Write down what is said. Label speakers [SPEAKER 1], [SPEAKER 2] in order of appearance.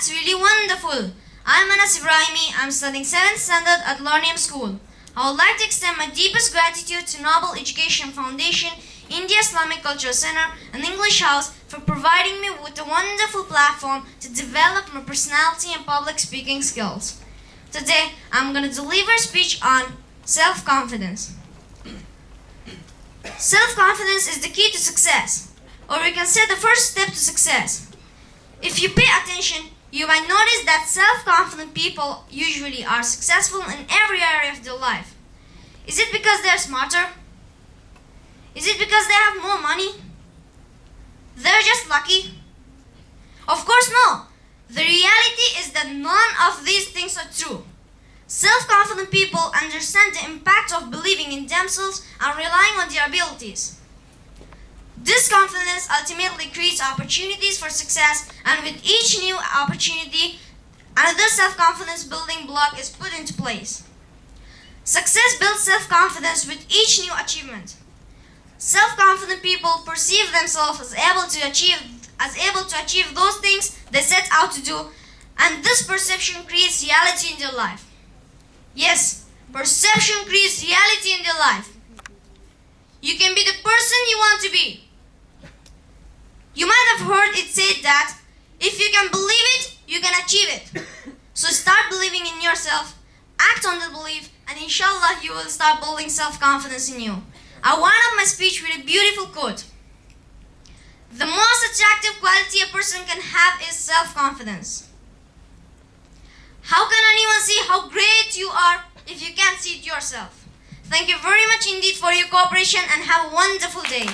[SPEAKER 1] That's really wonderful. I'm Anas Ibrahimi. I'm studying 7th standard at Learnium School. I would like to extend my deepest gratitude to Noble Education Foundation, India Islamic Cultural Center, and English House for providing me with a wonderful platform to develop my personality and public speaking skills. Today, I'm going to deliver a speech on self-confidence. Self-confidence is the key to success, or we can say the first step to success. If you pay attention, you might notice that self-confident people usually are successful in every area of their life. Is it because they're smarter? Is it because they have more money? They're just lucky? Of course no. The reality is that none of these things are true. Self-confident people understand the impact of believing in themselves and relying on their abilities. This confidence ultimately creates opportunities for success, and with each new opportunity, another self-confidence building block is put into place. Success builds self-confidence with each new achievement. Self-confident people perceive themselves as able to achieve those things they set out to do, and this perception creates reality in their life. Yes, perception creates reality in their life. You can be the person you want to be. You might have heard it said that if you can believe it, you can achieve it. So start believing in yourself, act on the belief, and inshallah you will start building self-confidence in you. I wound up my speech with a beautiful quote. The most attractive quality a person can have is self-confidence. How can anyone see how great you are if you can't see it yourself? Thank you very much indeed for your cooperation, and have a wonderful day.